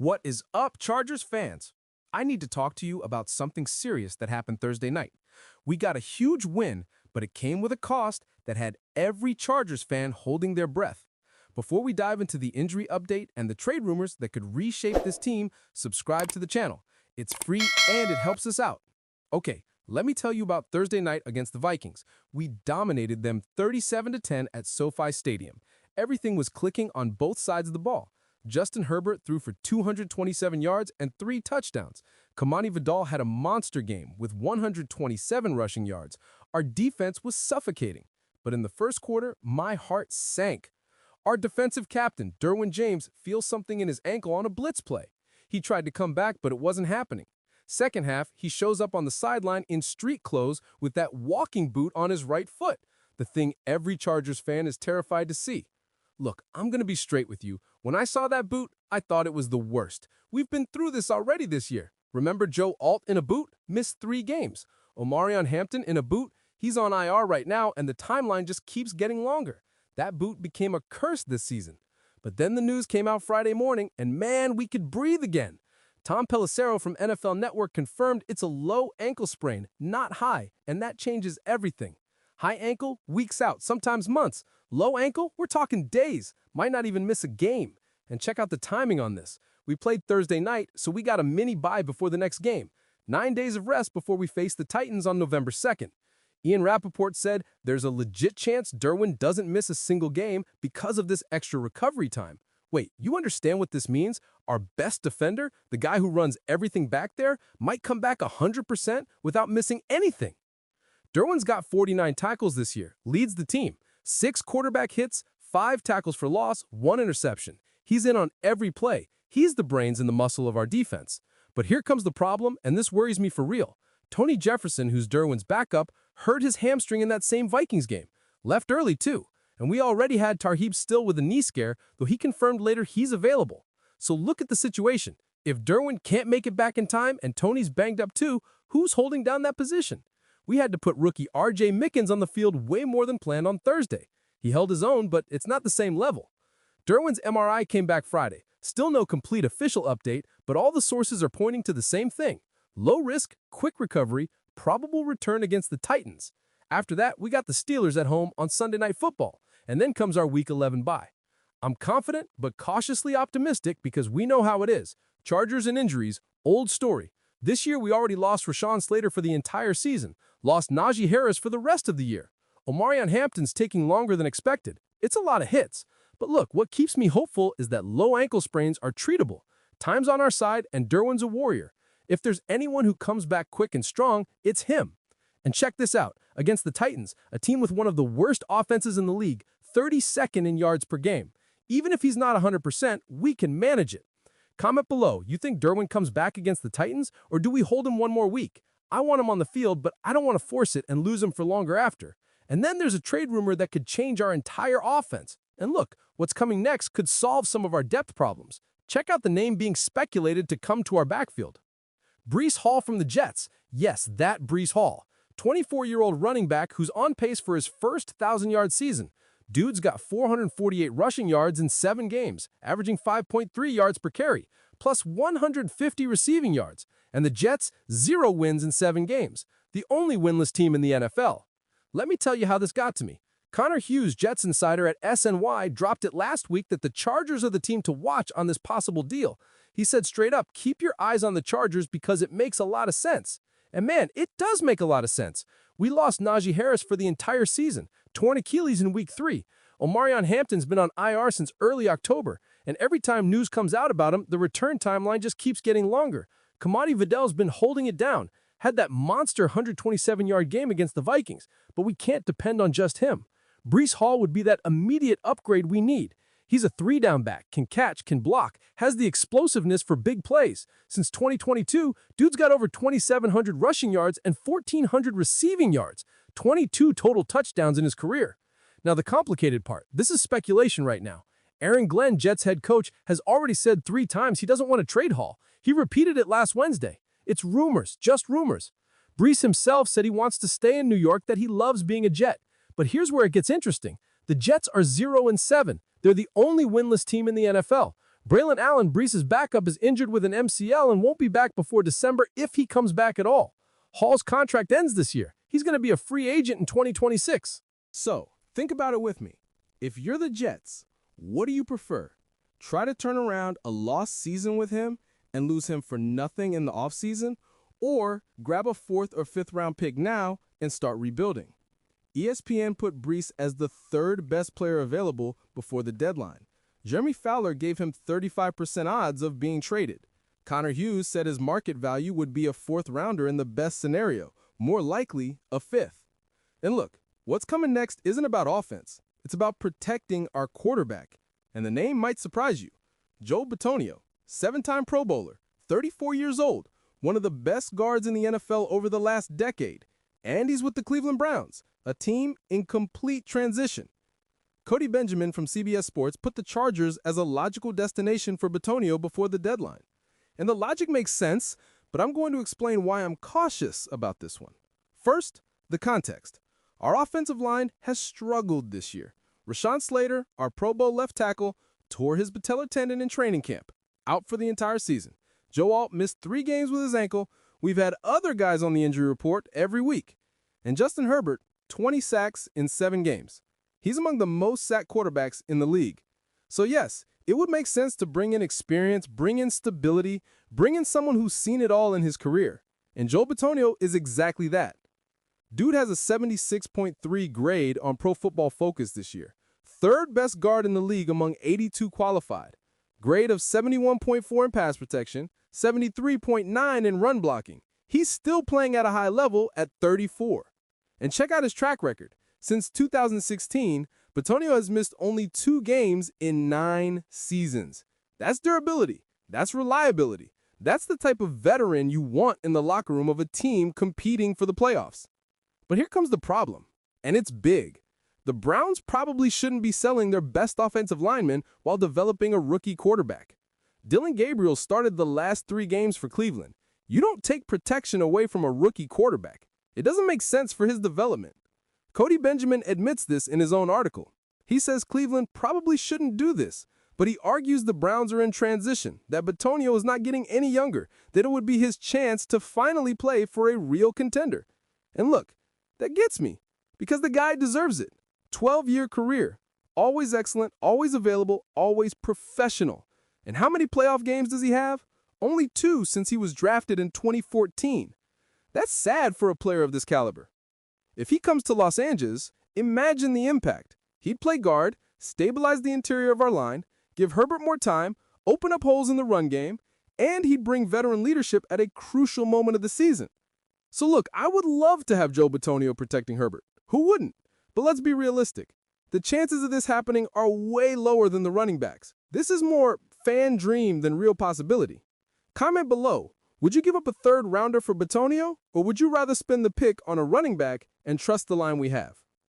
What is up, Chargers fans? I need to talk to you about something serious that happened Thursday night. We got a huge win, but it came with a cost that had every Chargers fan holding their breath. Before we dive into the injury update and the trade rumors that could reshape this team, subscribe to the channel. It's free and it helps us out. Okay, let me tell you about Thursday night against the Vikings. We dominated them 37-10 at SoFi Stadium. Everything was clicking on both sides of the ball. Justin Herbert threw for 227 yards and 3 touchdowns. Kimani Vidal had a monster game with 127 rushing yards. Our defense was suffocating. But in the first quarter, my heart sank. Our defensive captain, Derwin James, feels something in his ankle on a blitz play. He tried to come back, but it wasn't happening. Second half, he shows up on the sideline in street clothes with that walking boot on his right foot, the thing every Chargers fan is terrified to see. Look, I'm going to be straight with you. When I saw that boot, I thought it was the worst. We've been through this already this year. Remember Joe Alt in a boot? Missed 3 games. Omarion Hampton in a boot? He's on IR right now, and the timeline just keeps getting longer. That boot became a curse this season. But then the news came out Friday morning, and man, we could breathe again. Tom Pelissero from NFL Network confirmed it's a low ankle sprain, not high, and that changes everything. High ankle, weeks out, sometimes months. Low ankle, we're talking days. Might not even miss a game. And check out the timing on this. We played Thursday night, so we got a mini bye before the next game. 9 days of rest before we face the Titans on November 2nd. Ian Rappaport said there's a legit chance Derwin doesn't miss a single game because of this extra recovery time. Wait, you understand what this means? Our best defender, the guy who runs everything back there, might come back 100% without missing anything. Derwin's got 49 tackles this year, leads the team. 6 quarterback hits, 5 tackles for loss, 1 interception. He's in on every play. He's the brains and the muscle of our defense. But here comes the problem, and this worries me for real. Tony Jefferson, who's Derwin's backup, hurt his hamstring in that same Vikings game. Left early, too. And we already had Tarheeb still with a knee scare, though he confirmed later he's available. So look at the situation. If Derwin can't make it back in time and Tony's banged up too, who's holding down that position? We had to put rookie R.J. Mickens on the field way more than planned on Thursday. He held his own, but it's not the same level. Derwin's MRI came back Friday. Still no complete official update, but all the sources are pointing to the same thing. Low risk, quick recovery, probable return against the Titans. After that, we got the Steelers at home on Sunday Night Football, and then comes our Week 11 bye. I'm confident but cautiously optimistic because we know how it is. Chargers and injuries, old story. This year, we already lost Rashawn Slater for the entire season, lost Najee Harris for the rest of the year. Omarion Hampton's taking longer than expected. It's a lot of hits. But look, what keeps me hopeful is that low ankle sprains are treatable. Time's on our side, and Derwin's a warrior. If there's anyone who comes back quick and strong, it's him. And check this out. Against the Titans, a team with one of the worst offenses in the league, 32nd in yards per game. Even if he's not 100%, we can manage it. Comment below, you think Derwin comes back against the Titans, or do we hold him one more week? I want him on the field, but I don't want to force it and lose him for longer after. And then there's a trade rumor that could change our entire offense. And look, what's coming next could solve some of our depth problems. Check out the name being speculated to come to our backfield. Breece Hall from the Jets. Yes, that Breece Hall. 24-year-old running back who's on pace for his first 1,000-yard season. Dude's got 448 rushing yards in 7 games, averaging 5.3 yards per carry, plus 150 receiving yards. And the Jets, 0 wins in 7 games, the only winless team in the NFL. Let me tell you how this got to me. Connor Hughes, Jets insider at SNY, dropped it last week that the Chargers are the team to watch on this possible deal. He said straight up, keep your eyes on the Chargers because it makes a lot of sense. And man, it does make a lot of sense. We lost Najee Harris for the entire season, torn Achilles in week 3. Omarion Hampton's been on IR since early October, and every time news comes out about him, the return timeline just keeps getting longer. Kimani Vidal's been holding it down, had that monster 127-yard game against the Vikings, but we can't depend on just him. Breece Hall would be that immediate upgrade we need. He's a 3-down back, can catch, can block, has the explosiveness for big plays. Since 2022, dude's got over 2,700 rushing yards and 1,400 receiving yards, 22 total touchdowns in his career. Now the complicated part, this is speculation right now. Aaron Glenn, Jets head coach, has already said 3 times he doesn't want to trade Hall. He repeated it last Wednesday. It's rumors, just rumors. Breece himself said he wants to stay in New York, that he loves being a Jet. But here's where it gets interesting. The Jets are 0-7. They're the only winless team in the NFL. Braylon Allen, Breece's backup, is injured with an MCL and won't be back before December if he comes back at all. Hall's contract ends this year. He's going to be a free agent in 2026. So, think about it with me. If you're the Jets, what do you prefer? Try to turn around a lost season with him and lose him for nothing in the offseason, or grab a 4th or 5th round pick now and start rebuilding. ESPN put Breece as the 3rd best player available before the deadline. Jeremy Fowler gave him 35% odds of being traded. Connor Hughes said his market value would be a 4th rounder in the best scenario, more likely a 5th. And look, what's coming next isn't about offense. It's about protecting our quarterback. And the name might surprise you. Joel Bitonio, 7-time Pro Bowler, 34 years old, one of the best guards in the NFL over the last decade. And he's with the Cleveland Browns, a team in complete transition. Cody Benjamin from CBS Sports put the Chargers as a logical destination for Bitonio before the deadline. And the logic makes sense, but I'm going to explain why I'm cautious about this one. First, the context. Our offensive line has struggled this year. Rashawn Slater, our Pro Bowl left tackle, tore his patellar tendon in training camp, out for the entire season. Joe Alt missed 3 games with his ankle. We've had other guys on the injury report every week. And Justin Herbert, 20 sacks in 7 games. He's among the most sacked quarterbacks in the league. So yes, it would make sense to bring in experience, bring in stability, bring in someone who's seen it all in his career. And Joel Bitonio is exactly that. Dude has a 76.3 grade on Pro Football Focus this year. 3rd best guard in the league among 82 qualified. Grade of 71.4 in pass protection, 73.9 in run blocking. He's still playing at a high level at 34. And check out his track record. Since 2016, Bitonio has missed only 2 games in 9 seasons. That's durability. That's reliability. That's the type of veteran you want in the locker room of a team competing for the playoffs. But here comes the problem, and it's big. The Browns probably shouldn't be selling their best offensive lineman while developing a rookie quarterback. Dylan Gabriel started the last 3 games for Cleveland. You don't take protection away from a rookie quarterback. It doesn't make sense for his development. Cody Benjamin admits this in his own article. He says Cleveland probably shouldn't do this, but he argues the Browns are in transition, that Bitonio is not getting any younger, that it would be his chance to finally play for a real contender. And look, that gets me, because the guy deserves it. 12-year career, always excellent, always available, always professional. And how many playoff games does he have? Only 2 since he was drafted in 2014. That's sad for a player of this caliber. If he comes to Los Angeles, imagine the impact. He'd play guard, stabilize the interior of our line, give Herbert more time, open up holes in the run game, and he'd bring veteran leadership at a crucial moment of the season. So look, I would love to have Joe Bitonio protecting Herbert. Who wouldn't? But let's be realistic. The chances of this happening are way lower than the running backs. This is more fan dream than real possibility. Comment below, would you give up a 3rd rounder for Bitonio, or would you rather spend the pick on a running back and trust the line we have?